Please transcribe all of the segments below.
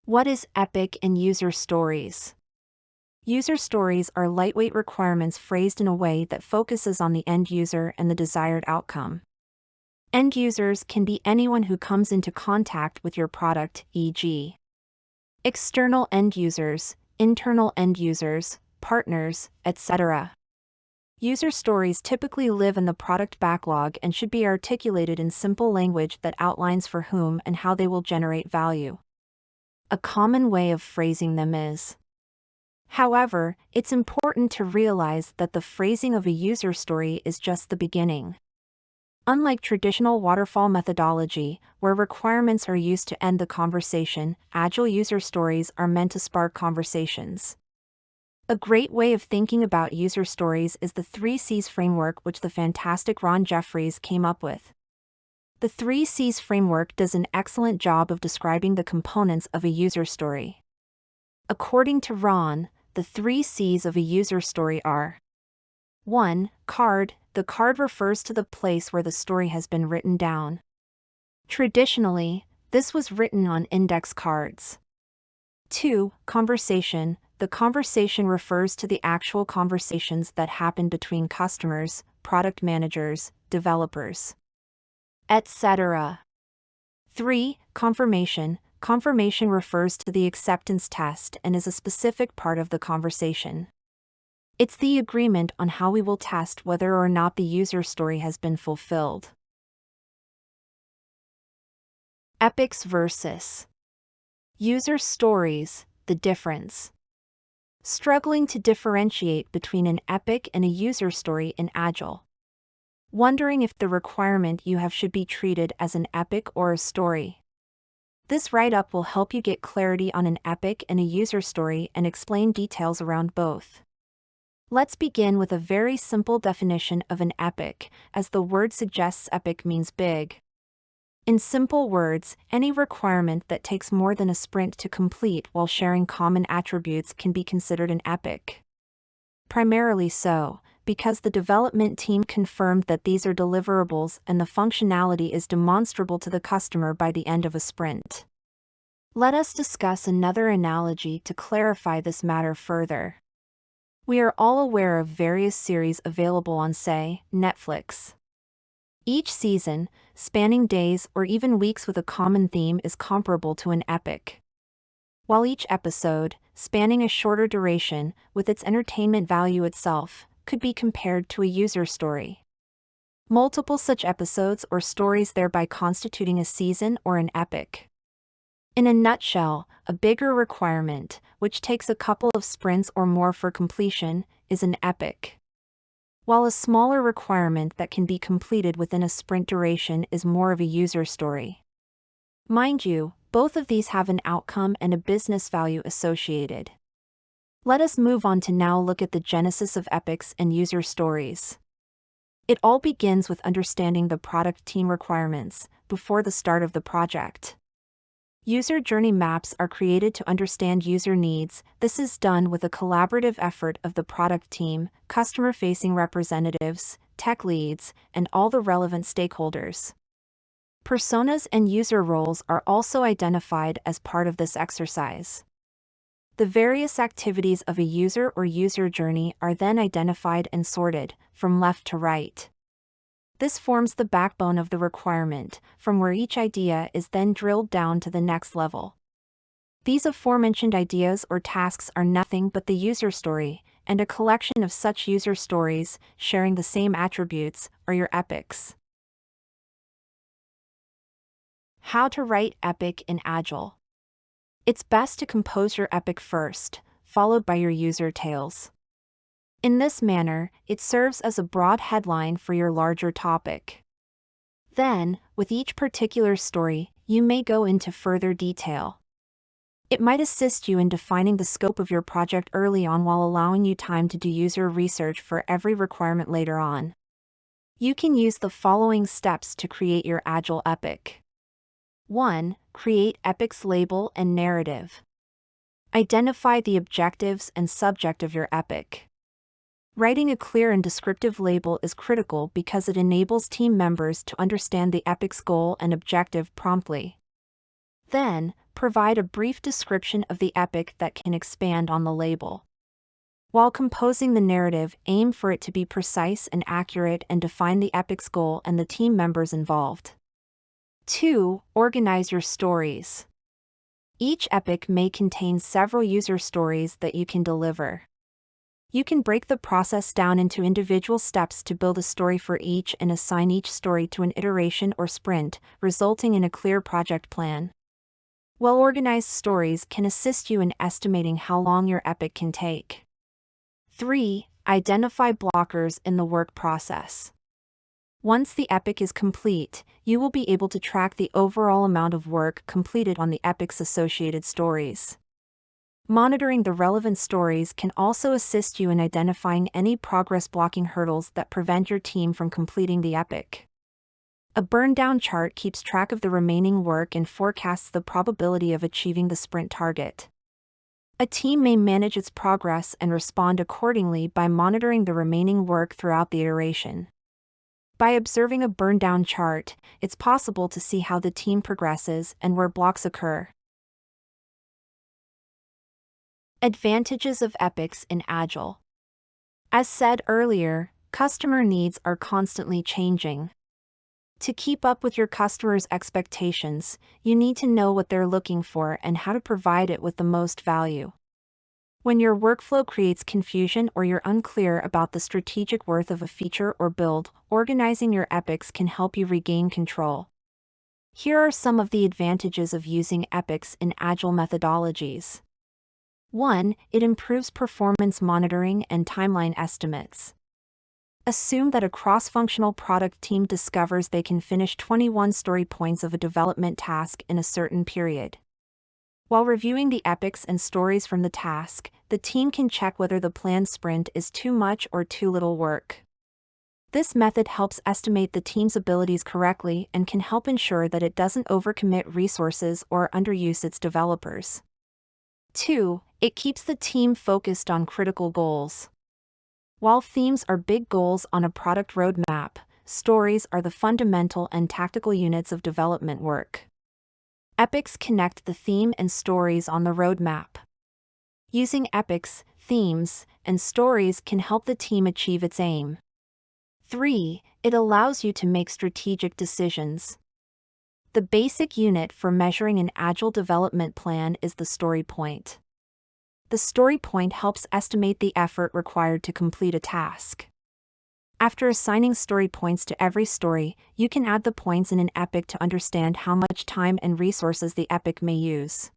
What is epic and user stories? User stories are lightweight requirements phrased in a way that focuses on the end user and the desired outcome. End users can be anyone who comes into contact with your product, e.g., external end users, internal end users, partners, etc. User stories typically live in the product backlog and should be articulated in simple language that outlines for whom and how they will generate value. A common way of phrasing them is. However, it's important to realize that the phrasing of a user story is just the beginning. Unlike traditional waterfall methodology, where requirements are used to end the conversation, agile user stories are meant to spark conversations. A great way of thinking about user stories is the 3 C's framework, which the fantastic Ron Jeffries came up with. The 3 C's framework does an excellent job of describing the components of a user story. According to Ron, the 3 C's of a user story are: 1. Card. The card refers to the place where the story has been written down. Traditionally, this was written on index cards. 2. Conversation. The conversation refers to the actual conversations that happen between customers, product managers, developers, etc. 3. Confirmation. Confirmation refers to the acceptance test and is a specific part of the conversation. It's the agreement on how we will test whether or not the user story has been fulfilled. Epics versus user stories, the difference. Struggling to differentiate between an epic and a user story in Agile. Wondering if the requirement you have should be treated as an epic or a story. This write-up will help you get clarity on an epic and a user story and explain details around both. Let's begin with a very simple definition of an epic, as the word suggests. Epic means big. In simple words, any requirement that takes more than a sprint to complete while sharing common attributes can be considered an epic. Primarily so, because the development team confirmed that these are deliverables and the functionality is demonstrable to the customer by the end of a sprint. Let us discuss another analogy to clarify this matter further. We are all aware of various series available on, say, Netflix. Each season, spanning days or even weeks with a common theme, is comparable to an epic. While each episode, spanning a shorter duration, with its entertainment value itself, could be compared to a user story. Multiple such episodes or stories thereby constituting a season or an epic. In a nutshell, a bigger requirement, which takes a couple of sprints or more for completion, is an epic. While a smaller requirement that can be completed within a sprint duration is more of a user story. Mind you, both of these have an outcome and a business value associated. Let us move on to now look at the genesis of epics and user stories. It all begins with understanding the product team requirements before the start of the project. User journey maps are created to understand user needs. This is done with a collaborative effort of the product team, customer-facing representatives, tech leads, and all the relevant stakeholders. Personas and user roles are also identified as part of this exercise. The various activities of a user or user journey are then identified and sorted, from left to right. This forms the backbone of the requirement, from where each idea is then drilled down to the next level. These aforementioned ideas or tasks are nothing but the user story, and a collection of such user stories, sharing the same attributes, are your epics. How to write epic in Agile. It's best to compose your epic first, followed by your user tales. In this manner, it serves as a broad headline for your larger topic. Then, with each particular story, you may go into further detail. It might assist you in defining the scope of your project early on while allowing you time to do user research for every requirement later on. You can use the following steps to create your Agile epic. 1. Create epics label and narrative. Identify the objectives and subject of your epic. Writing a clear and descriptive label is critical because it enables team members to understand the epic's goal and objective promptly. Then, provide a brief description of the epic that can expand on the label. While composing the narrative, aim for it to be precise and accurate and define the epic's goal and the team members involved. 2. Organize your stories. Each epic may contain several user stories that you can deliver. You can break the process down into individual steps to build a story for each and assign each story to an iteration or sprint, resulting in a clear project plan. Well-organized stories can assist you in estimating how long your epic can take. 3. Identify blockers in the work process. Once the epic is complete, you will be able to track the overall amount of work completed on the epic's associated stories. Monitoring the relevant stories can also assist you in identifying any progress-blocking hurdles that prevent your team from completing the epic. A burn-down chart keeps track of the remaining work and forecasts the probability of achieving the sprint target. A team may manage its progress and respond accordingly by monitoring the remaining work throughout the iteration. By observing a burn-down chart, it's possible to see how the team progresses and where blocks occur. Advantages of epics in Agile. As said earlier, customer needs are constantly changing. To keep up with your customers' expectations, you need to know what they're looking for and how to provide it with the most value. When your workflow creates confusion or you're unclear about the strategic worth of a feature or build, organizing your epics can help you regain control. Here are some of the advantages of using epics in Agile methodologies. 1. It improves performance monitoring and timeline estimates. Assume that a cross-functional product team discovers they can finish 21 story points of a development task in a certain period. While reviewing the epics and stories from the task, the team can check whether the planned sprint is too much or too little work. This method helps estimate the team's abilities correctly and can help ensure that it doesn't overcommit resources or underuse its developers. 2. It keeps the team focused on critical goals. While themes are big goals on a product roadmap, stories are the fundamental and tactical units of development work. Epics connect the theme and stories on the roadmap. Using epics, themes, and stories can help the team achieve its aim. 3. It allows you to make strategic decisions. The basic unit for measuring an Agile development plan is the story point. The story point helps estimate the effort required to complete a task. After assigning story points to every story, you can add the points in an epic to understand how much time and resources the epic may use.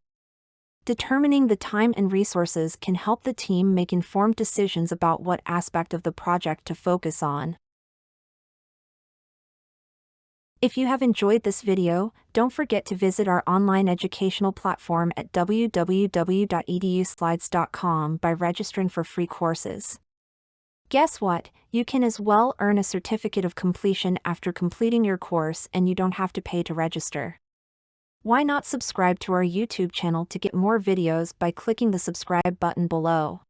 Determining the time and resources can help the team make informed decisions about what aspect of the project to focus on. If you have enjoyed this video, don't forget to visit our online educational platform at www.eduslides.com by registering for free courses. Guess what? You can as well earn a certificate of completion after completing your course and you don't have to pay to register. Why not subscribe to our YouTube channel to get more videos by clicking the subscribe button below?